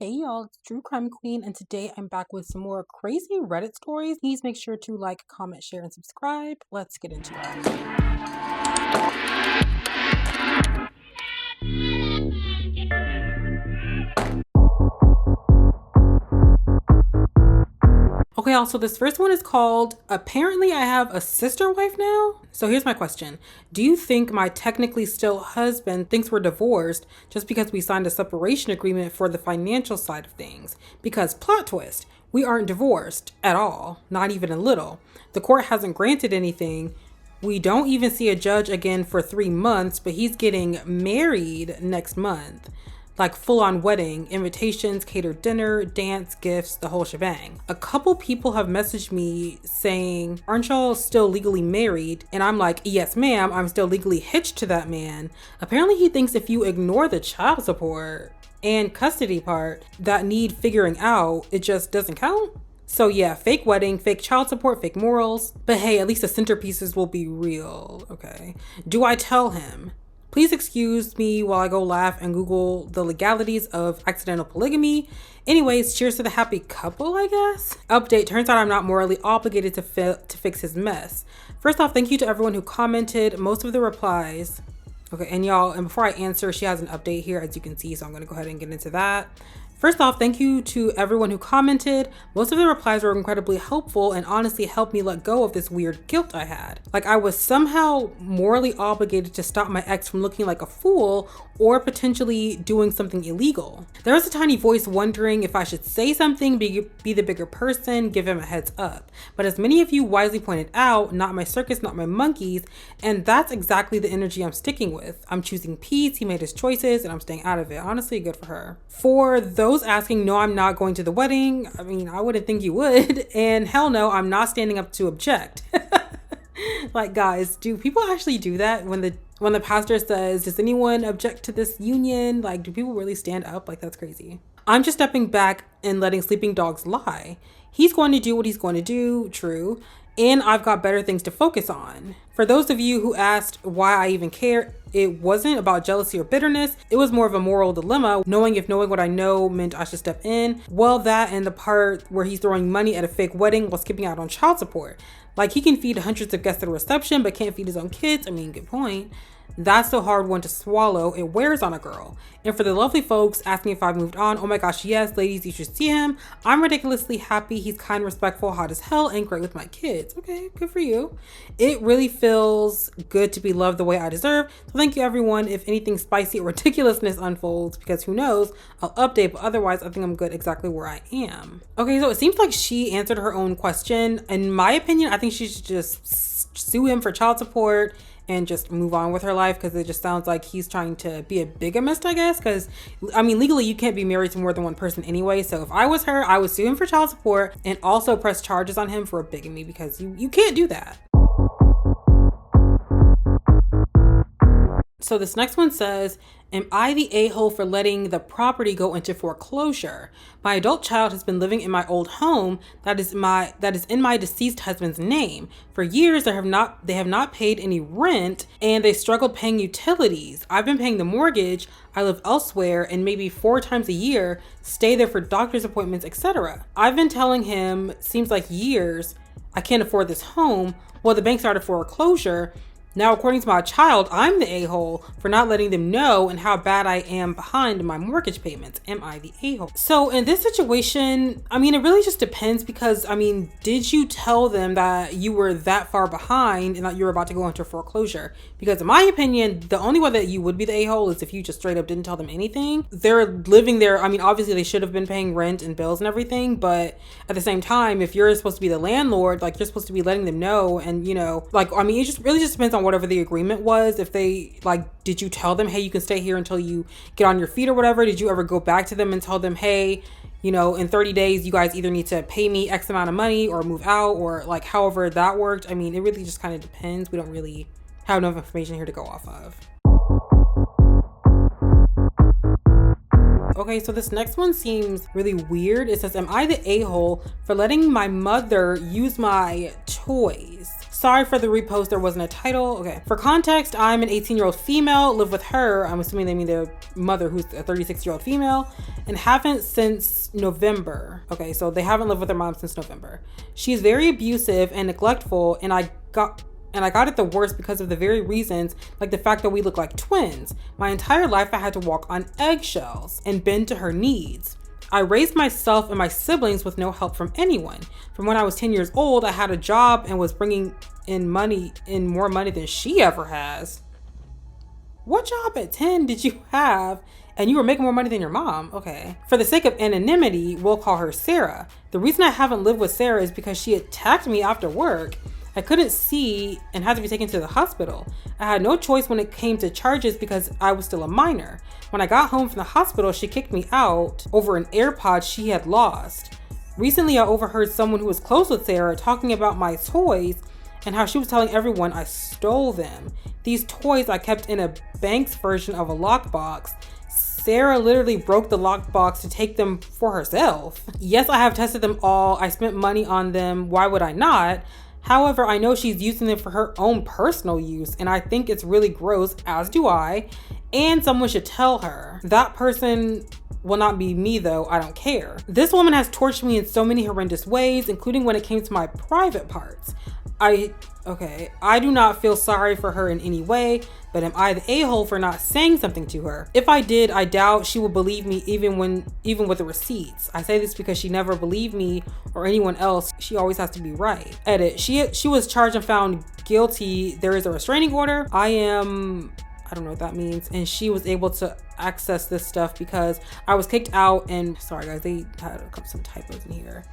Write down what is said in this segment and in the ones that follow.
Hey y'all, it's True Crime Queen, and today I'm back with some more crazy Reddit stories. Please make sure to like, comment, share, and subscribe. Let's get into it. Okay, also, this first one is called Apparently I Have a Sister Wife Now. So here's my question. Do you think my technically still husband thinks we're divorced just because we signed a separation agreement for the financial side of things? Because, plot twist, we aren't divorced at all, not even a little. The court hasn't granted anything. We don't even see a judge again for 3 months, but he's getting married next month. Like full on wedding, invitations, catered dinner, dance, gifts, the whole shebang. A couple people have messaged me saying, aren't y'all still legally married? And I'm like, yes, ma'am, I'm still legally hitched to that man. Apparently, he thinks if you ignore the child support and custody part that need figuring out, it just doesn't count. So yeah, fake wedding, fake child support, fake morals. But hey, at least the centerpieces will be real, okay? Do I tell him? Please excuse me while I go laugh and Google the legalities of accidental polygamy. Anyways, cheers to the happy couple, I guess. Update, turns out I'm not morally obligated to fix his mess. First off, thank you to everyone who commented. Most of the replies. Okay, and y'all, and before I answer, she has an update here, as you can see, so I'm going to go ahead and get into that. First off, thank you to everyone who commented. Most of the replies were incredibly helpful and honestly helped me let go of this weird guilt I had. Like I was somehow morally obligated to stop my ex from looking like a fool or potentially doing something illegal. There was a tiny voice wondering if I should say something, be the bigger person, give him a heads up. But as many of you wisely pointed out, not my circus, not my monkeys, and that's exactly the energy I'm sticking with. I'm choosing peace, he made his choices, and I'm staying out of it. Honestly, good for her. For those asking, no, I'm not going to the wedding. I mean, I wouldn't think you would. And hell no, I'm not standing up to object. Like, guys, do people actually do that when the pastor says, does anyone object to this union? Like, do people really stand up? Like, that's crazy. I'm just stepping back and letting sleeping dogs lie. He's going to do what he's going to do, true. And I've got better things to focus on. For those of you who asked why I even care, it wasn't about jealousy or bitterness. It was more of a moral dilemma, knowing what I know meant I should step in. Well, that and the part where he's throwing money at a fake wedding while skipping out on child support. Like, he can feed hundreds of guests at a reception, but can't feed his own kids. I mean, good point. That's the hard one to swallow. It wears on a girl. And for the lovely folks asking if I've moved on, oh my gosh, yes, ladies, you should see him. I'm ridiculously happy. He's kind, respectful, hot as hell, and great with my kids. Okay, good for you. It really feels good to be loved the way I deserve. So thank you, everyone. If anything spicy or ridiculousness unfolds, because who knows, I'll update. But otherwise, I think I'm good exactly where I am. Okay, so it seems like she answered her own question. In my opinion, I think she should just sue him for child support and just move on with her life, because it just sounds like he's trying to be a bigamist, I guess. Because, I mean, legally, you can't be married to more than one person anyway. So if I was her, I would sue him for child support and also press charges on him for a bigamy, because you can't do that. So this next one says, am I the a-hole for letting the property go into foreclosure? My adult child has been living in my old home that is in my deceased husband's name. For years they have not paid any rent, and they struggled paying utilities. I've been paying the mortgage. I live elsewhere and maybe 4 times a year stay there for doctor's appointments, etc. I've been telling him, seems like years, I can't afford this home. Well, the bank started foreclosure. Now, according to my child, I'm the a-hole for not letting them know and how bad I am behind in my mortgage payments. Am I the a-hole? So in this situation, I mean, it really just depends, because, I mean, did you tell them that you were that far behind and that you were about to go into foreclosure? Because in my opinion, the only way that you would be the a-hole is if you just straight up didn't tell them anything. They're living there. I mean, obviously they should have been paying rent and bills and everything, but at the same time, if you're supposed to be the landlord, like, you're supposed to be letting them know. And, you know, like, I mean, it just really just depends on whatever the agreement was. If they, like, did you tell them, hey, you can stay here until you get on your feet or whatever? Did you ever go back to them and tell them, hey, you know, in 30 days, you guys either need to pay me X amount of money or move out, or like however that worked? I mean, it really just kind of depends. We don't really have enough information here to go off of. Okay, so this next one seems really weird. It says, am I the a-hole for letting my mother use my toys? Sorry for the repost, there wasn't a title. Okay. For context, I'm an 18-year-old female, live with her. I'm assuming they mean their mother, who's a 36-year-old female, and haven't since November. Okay, so they haven't lived with their mom since November. She's very abusive and neglectful, and I got it the worst because of the very reasons, like the fact that we look like twins. My entire life I had to walk on eggshells and bend to her needs. I raised myself and my siblings with no help from anyone. From when I was 10 years old, I had a job and was bringing in more money than she ever has. What job at 10 did you have? And you were making more money than your mom? Okay. For the sake of anonymity, we'll call her Sarah. The reason I haven't lived with Sarah is because she attacked me after work. I couldn't see and had to be taken to the hospital. I had no choice when it came to charges because I was still a minor. When I got home from the hospital, she kicked me out over an AirPod she had lost. Recently, I overheard someone who was close with Sarah talking about my toys and how she was telling everyone I stole them. These toys I kept in a bank's version of a lockbox. Sarah literally broke the lockbox to take them for herself. Yes, I have tested them all. I spent money on them. Why would I not? However, I know she's using them for her own personal use, and I think it's really gross, as do I, and someone should tell her. That person will not be me though, I don't care. This woman has tortured me in so many horrendous ways, including when it came to my private parts. I do not feel sorry for her in any way, but am I the a-hole for not saying something to her? If I did, I doubt she will believe me even with the receipts. I say this because she never believed me or anyone else. She always has to be right. Edit. She was charged and found guilty. There is a restraining order. I don't know what that means. And she was able to access this stuff because I was kicked out, and sorry guys, they had some typos in here.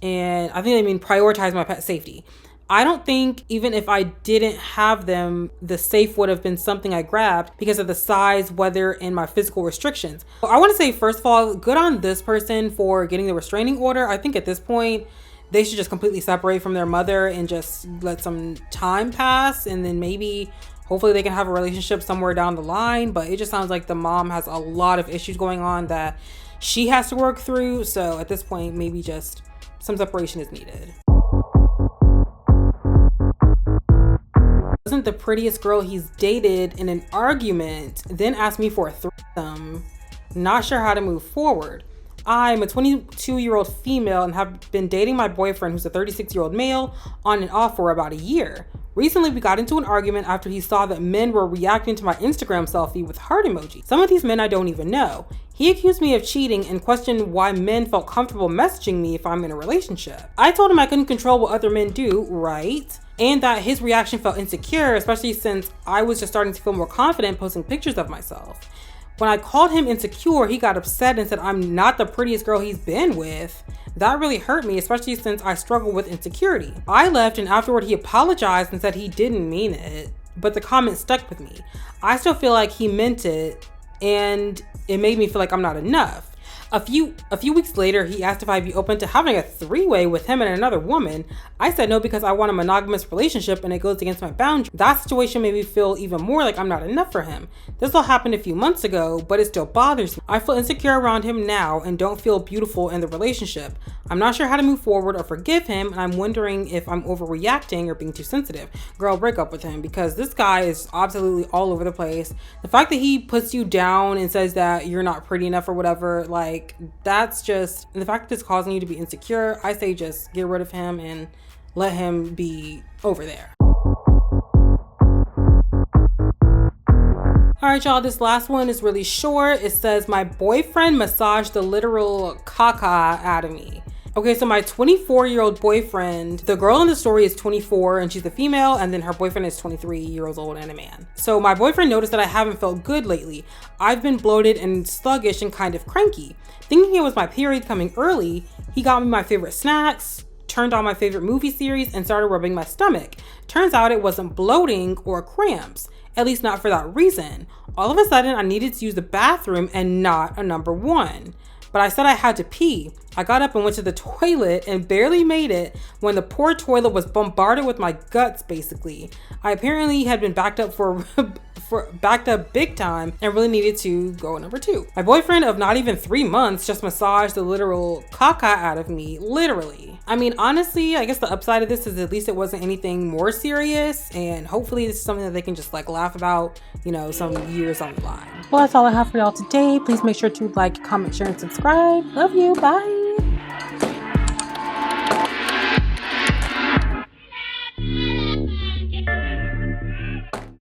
And I think they mean prioritize my pet safety. I don't think even if I didn't have them, the safe would have been something I grabbed because of the size, weather, and my physical restrictions. I want to say, first of all, good on this person for getting the restraining order. I think at this point, they should just completely separate from their mother and just let some time pass, and then maybe hopefully they can have a relationship somewhere down the line. But it just sounds like the mom has a lot of issues going on that she has to work through. So at this point, maybe just some separation is needed. Wasn't the prettiest girl he's dated in an argument, then asked me for a threesome. Not sure how to move forward. I'm a 22-year-old female and have been dating my boyfriend, who's a 36-year-old male, on and off for about a year. Recently, we got into an argument after he saw that men were reacting to my Instagram selfie with heart emoji. Some of these men I don't even know. He accused me of cheating and questioned why men felt comfortable messaging me if I'm in a relationship. I told him I couldn't control what other men do, right? And that his reaction felt insecure, especially since I was just starting to feel more confident posting pictures of myself. When I called him insecure, he got upset and said I'm not the prettiest girl he's been with. That really hurt me, especially since I struggle with insecurity. I left, and afterward he apologized and said he didn't mean it, but the comment stuck with me. I still feel like he meant it, and it made me feel like I'm not enough. A few weeks later, he asked if I'd be open to having a three-way with him and another woman. I said no because I want a monogamous relationship and it goes against my boundaries. That situation made me feel even more like I'm not enough for him. This all happened a few months ago, but it still bothers me. I feel insecure around him now and don't feel beautiful in the relationship. I'm not sure how to move forward or forgive him, and I'm wondering if I'm overreacting or being too sensitive. Girl, break up with him, because this guy is absolutely all over the place. The fact that he puts you down and says that you're not pretty enough or whatever, like, that's just, the fact that it's causing you to be insecure, I say just get rid of him and let him be over there. All right, y'all, this last one is really short. It says, my boyfriend massaged the literal caca out of me. Okay, so my 24-year-old boyfriend, the girl in the story is 24 and she's a female, and then her boyfriend is 23 years old and a man. So my boyfriend noticed that I haven't felt good lately. I've been bloated and sluggish and kind of cranky. Thinking it was my period coming early, he got me my favorite snacks, turned on my favorite movie series, and started rubbing my stomach. Turns out it wasn't bloating or cramps, at least not for that reason. All of a sudden, I needed to use the bathroom and not a number one. But I said I had to pee. I got up and went to the toilet and barely made it when the poor toilet was bombarded with my guts, basically. I apparently had been backed up for for backed up big time and really needed to go number 2. My boyfriend of not even 3 months just massaged the literal caca out of me, literally. I mean, honestly, I guess the upside of this is at least it wasn't anything more serious, and hopefully this is something that they can just like laugh about, you know, some years on the line. Well, that's all I have for y'all today. Please make sure to like, comment, share, and subscribe. Love you. Bye.